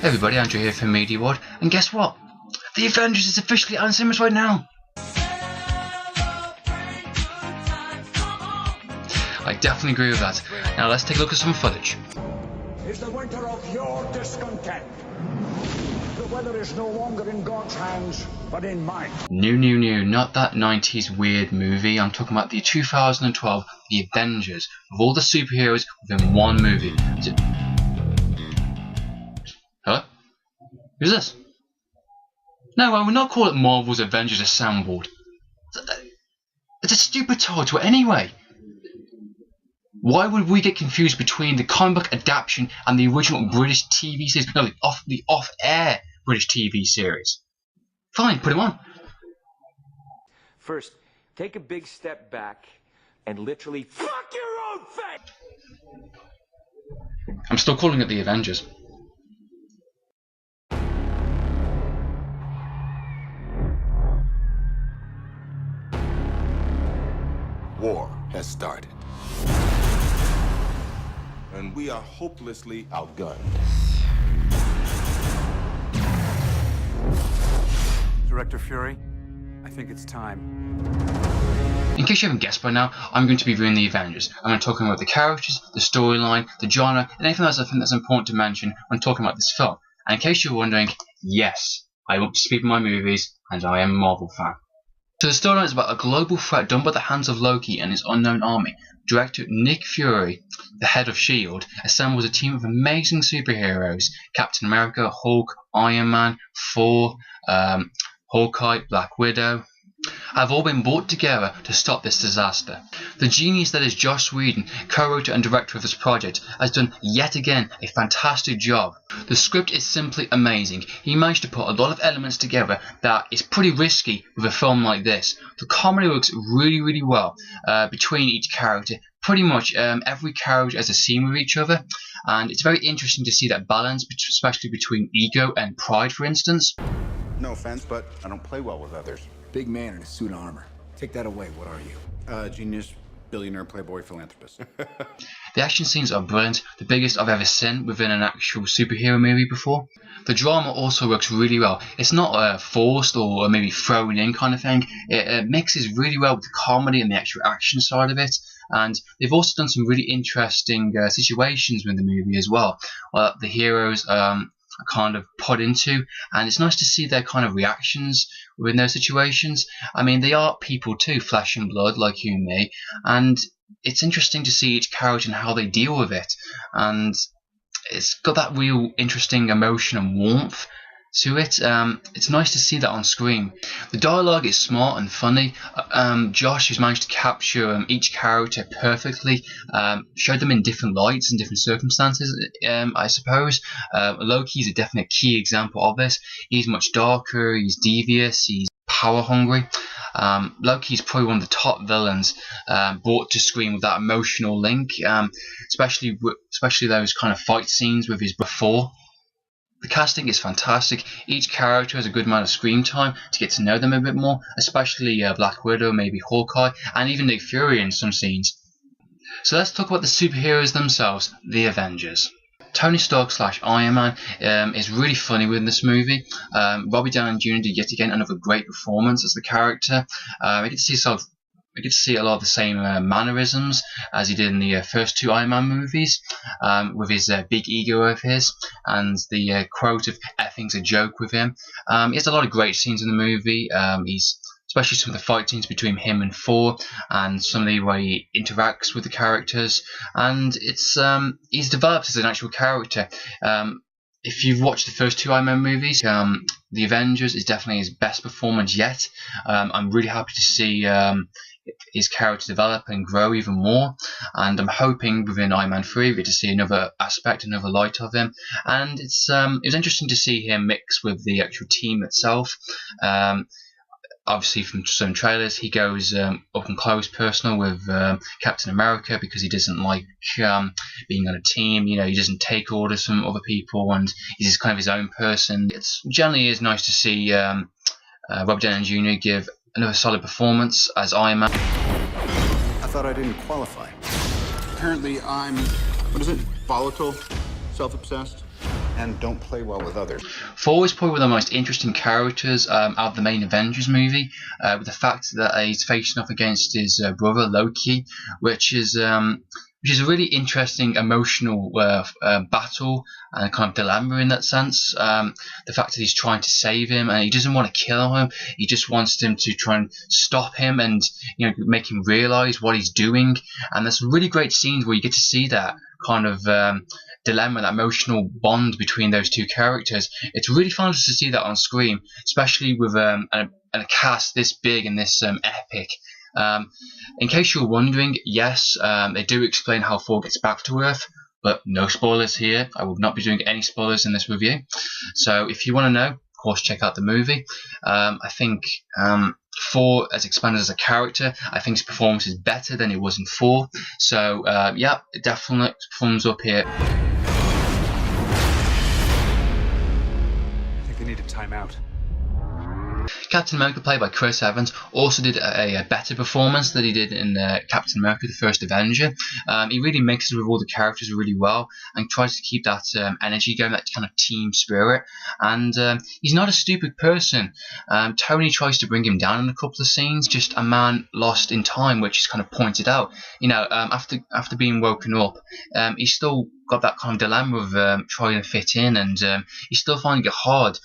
Hey everybody, Andrew here from Media World, and guess what? The Avengers is officially out in cinemas right now! I definitely agree with that. Now let's take a look at some footage. Is the winter of your discontent. The weather is no longer in God's hands, but in mine. New, not that 90s weird movie. I'm talking about the 2012 The Avengers, with all the superheroes within one movie. Hello? Who's this? No, I would not call it Marvel's Avengers Assembled. It's a stupid title anyway. Why would we get confused between the comic book adaptation and the original British TV series? No, the off-air British TV series. Fine, put him on. First, take a big step back and literally fuck your own face! I'm still calling it the Avengers. War has started. And we are hopelessly outgunned. Director Fury, I think it's time. In case you haven't guessed by now, I'm going to be reviewing the Avengers. I'm going to be talking about the characters, the storyline, the genre, and anything else I think that's important to mention when talking about this film. And in case you're wondering, yes, I want to speak my movies, and I am a Marvel fan. So the storyline is about a global threat done by the hands of Loki and his unknown army. Director Nick Fury, the head of S.H.I.E.L.D., assembles a team of amazing superheroes: Captain America, Hulk, Iron Man, Thor, Hawkeye, Black Widow, have all been brought together to stop this disaster. The genius that is Joss Whedon, co-writer and director of this project, has done yet again a fantastic job. The script is simply amazing. He managed to put a lot of elements together that is pretty risky with a film like this. The comedy works really well between each character. Pretty much every character has a scene with each other, and it's very interesting to see that balance, especially between ego and pride, for instance. No offense, but I don't play well with others. Big man in a suit of armor. Take that away, what are you? Genius, billionaire, playboy, philanthropist. The action scenes are brilliant, the biggest I've ever seen within an actual superhero movie before. The drama also works really well. It's not forced or maybe thrown in kind of thing. It mixes really well with the comedy and the actual action side of it. And they've also done some really interesting situations with the movie as well. The heroes are kind of put into, and it's nice to see their kind of reactions within those situations. I mean, they are people too, flesh and blood like you and me, and it's interesting to see each character and how they deal with it, and it's got that real interesting emotion and warmth to it. It's nice to see that on screen. The dialogue is smart and funny. Josh has managed to capture each character perfectly, showed them in different lights and different circumstances, I suppose. Loki is a definite key example of this. He's much darker, he's devious, he's power hungry. Loki's probably one of the top villains brought to screen with that emotional link, especially those kind of fight scenes with his before. The casting is fantastic. Each character has a good amount of screen time to get to know them a bit more, especially Black Widow, maybe Hawkeye, and even Nick Fury in some scenes. So let's talk about the superheroes themselves, the Avengers. Tony Stark / Iron Man is really funny within this movie. Robert Downey Jr. did yet again another great performance as the character. We get to see a lot of the same mannerisms as he did in the first two Iron Man movies, with his big ego of his, and the quote of "Effing's a joke" with him. He has a lot of great scenes in the movie. Especially some of the fight scenes between him and Thor, and some of the way he interacts with the characters, and he's developed as an actual character. If you've watched the first two Iron Man movies, The Avengers is definitely his best performance yet. I'm really happy to see his character develop and grow even more, and I'm hoping within Iron Man 3 we get to see another aspect, another light of him. And it was interesting to see him mix with the actual team itself. Obviously from some trailers he goes up and close personal with Captain America, because he doesn't like being on a team. You know, he doesn't take orders from other people, and he's just kind of his own person. It's generally is nice to see Robert Downey Jr. give another solid performance as Iron Man. I thought I didn't qualify. Apparently I'm, what is it, volatile, self-obsessed? and don't play well with others. Thor is probably one of the most interesting characters out of the main Avengers movie, with the fact that he's facing off against his brother Loki, which is a really interesting emotional battle and kind of dilemma in that sense. The fact that he's trying to save him and he doesn't want to kill him, he just wants him to try and stop him and make him realise what he's doing. And there's some really great scenes where you get to see that kind of dilemma, that emotional bond between those two characters. It's really fun to see that on screen, especially with a cast this big and this epic. In case you're wondering, yes, they do explain how Thor gets back to Earth, but no spoilers here. I will not be doing any spoilers in this review. So if you want to know, of course, check out the movie. I think Thor, as expanded as a character, I think his performance is better than it was in Thor. So yeah, definitely thumbs up here. I think they need a timeout. Captain America, played by Chris Evans, also did a better performance than he did in Captain America: The First Avenger. He really mixes with all the characters really well and tries to keep that energy going, that kind of team spirit. And he's not a stupid person. Tony tries to bring him down in a couple of scenes, just a man lost in time, which is kind of pointed out. After being woken up, he's still got that kind of dilemma of trying to fit in, and he's still finding it hard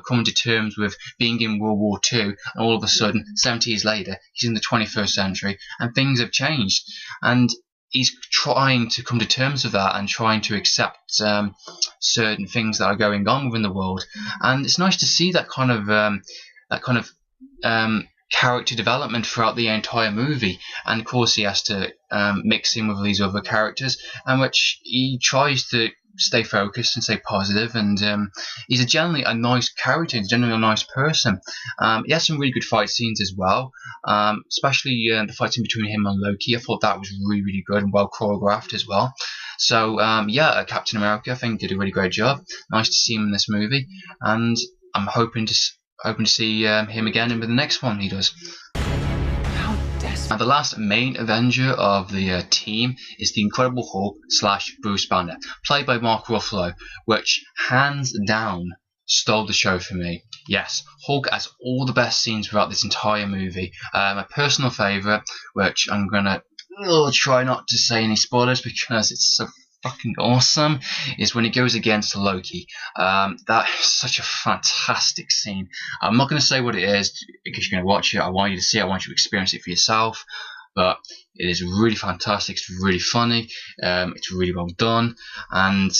coming to terms with being in World War II, and all of a sudden 70 years later he's in the 21st century and things have changed, and he's trying to come to terms with that and trying to accept certain things that are going on within the world. And it's nice to see that kind of character development throughout the entire movie. And of course he has to mix in with these other characters, and which he tries to stay focused and stay positive, and he's generally a nice character, he's generally a nice person. He has some really good fight scenes as well, especially the fight scene between him and Loki. I thought that was really good and well choreographed as well. So yeah, Captain America, I think, did a really great job. Nice to see him in this movie, and I'm hoping to see him again in the next one he does. And the last main Avenger of the team is the Incredible Hulk / Bruce Banner, played by Mark Ruffalo, which hands down stole the show for me. Yes, Hulk has all the best scenes throughout this entire movie. My personal favourite, which I'm gonna try not to say any spoilers because it's so fucking awesome, is when he goes against Loki. That is such a fantastic scene. I'm not going to say what it is because you're going to watch it. I want you to see it. I want you to experience it for yourself. But it is really fantastic. It's really funny. It's really well done, and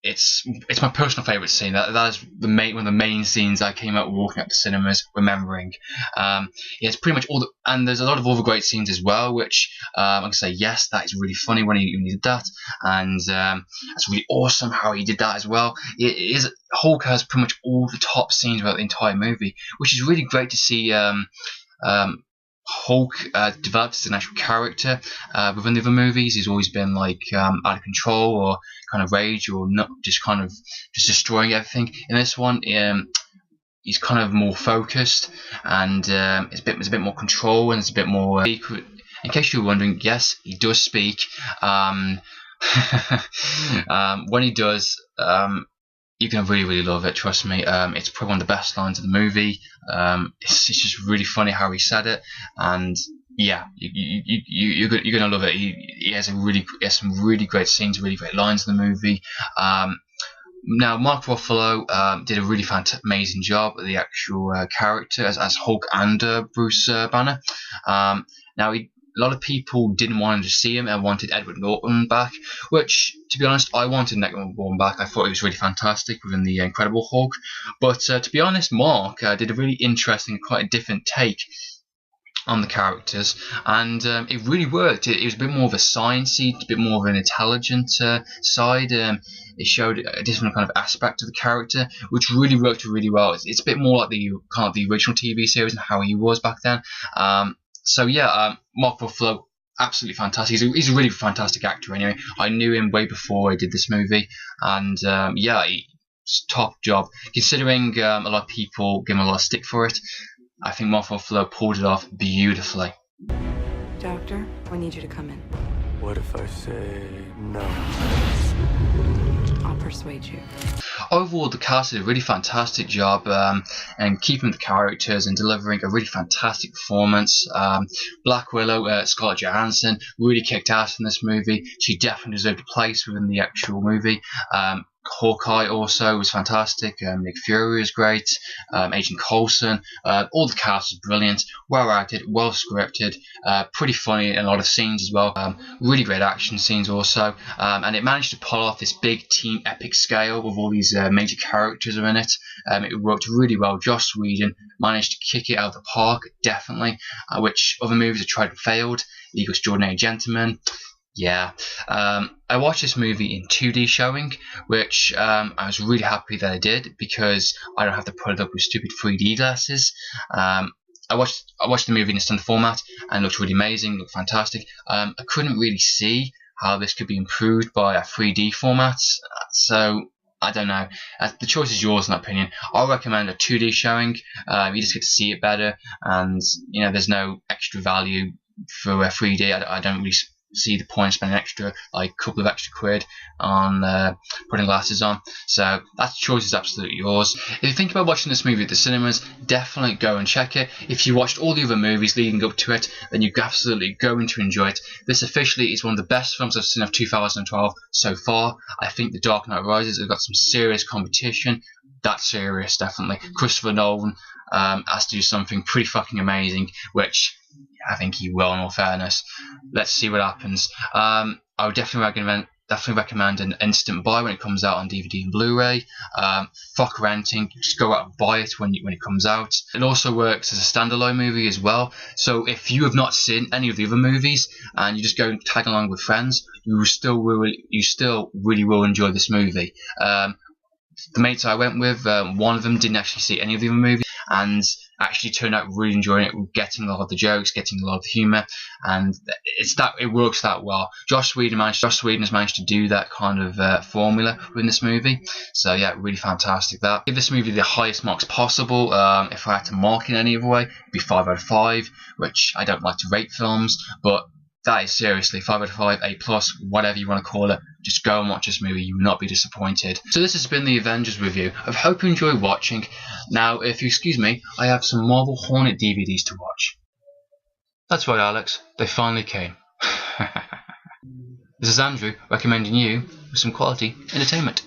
it's my personal favourite scene. That is one of the main scenes I came out walking up the cinemas remembering. Yeah, it's pretty much all and there's a lot of other great scenes as well, which I can say yes, that is really funny when he did that, and that's really awesome how he did that as well. Hulk has pretty much all the top scenes throughout the entire movie, which is really great to see. Hulk developed as an actual character within the other movies. He's always been like out of control or kind of rage or not, just kind of just destroying everything. In this one, he's kind of more focused, and it's a bit more control, and it's a bit more. In case you're wondering, yes, he does speak. When he does, you're going to really love it, trust me. It's probably one of the best lines of the movie. It's just really funny how he said it, and yeah, you're going to love it. He has some really great scenes, really great lines in the movie. Now, Mark Ruffalo did a really amazing job with the actual character as Hulk and Bruce Banner. Now, a lot of people didn't want to see him and wanted Edward Norton back, which, to be honest, I wanted Edward Norton back. I thought he was really fantastic within the Incredible Hulk. But to be honest, Mark did a really interesting, quite a different take on the characters, and it really worked. It was a bit more of a sciencey, a bit more of an intelligent side. It showed a different kind of aspect of the character, which really worked really well. It's a bit more like the kind of the original TV series and how he was back then. So yeah, Mark Ruffalo, absolutely fantastic. He's a really fantastic actor anyway. I knew him way before I did this movie, and yeah, top job. Considering a lot of people give him a lot of stick for it, I think Mark Ruffalo pulled it off beautifully. Doctor, I need you to come in. What if I say no? I'll persuade you. overall, the cast did a really fantastic job and keeping the characters and delivering a really fantastic performance. Black Widow, Scarlett Johansson, really kicked ass in this movie. She definitely deserved a place within the actual movie. Hawkeye also was fantastic. Nick Fury was great. Agent Coulson. All the cast was brilliant. Well acted, well scripted, pretty funny in a lot of scenes as well. Really great action scenes also. And it managed to pull off this big team epic scale with all these major characters are in it. It worked really well. Joss Whedon managed to kick it out of the park, definitely, which other movies have tried and failed. The Extraordinary Gentleman. Yeah, I watched this movie in 2D showing, which I was really happy that I did because I don't have to put it up with stupid 3D glasses. I watched the movie in a standard format and it looked really amazing, looked fantastic. I couldn't really see how this could be improved by a 3D format, so I don't know. The choice is yours in that opinion. I'll recommend a 2D showing. You just get to see it better, and there's no extra value for a 3D. I don't really see the point of spending extra, like a couple of extra quid on putting glasses on. So that choice is absolutely yours. If you think about watching this movie at the cinemas, definitely go and check it. If you watched all the other movies leading up to it, then you're absolutely going to enjoy it. This officially is one of the best films I've seen of 2012 so far. I think The Dark Knight Rises has got some serious competition. That's serious, definitely. Christopher Nolan has to do something pretty fucking amazing, which I think he will, in all fairness. Let's see what happens. I would definitely recommend an instant buy when it comes out on DVD and Blu-ray. Fuck renting, just go out and buy it when it comes out. It also works as a standalone movie as well. So if you have not seen any of the other movies and you just go and tag along with friends, you still really will enjoy this movie. The mates I went with, one of them didn't actually see any of the other movies and actually turned out really enjoying it, getting a lot of the jokes, getting a lot of the humour, and it works that well. Joss Whedon has managed to do that kind of formula in this movie. So yeah, really fantastic. That give this movie the highest marks possible. If I had to mark it any other way, it'd be 5 out of 5, which I don't like to rate films, but that is seriously 5 out of 5, A+, whatever you want to call it. Just go and watch this movie, you will not be disappointed. So this has been the Avengers review. I hope you enjoy watching. Now, if you excuse me, I have some Marvel Hornet DVDs to watch. That's right, Alex, they finally came. This is Andrew recommending you with some quality entertainment.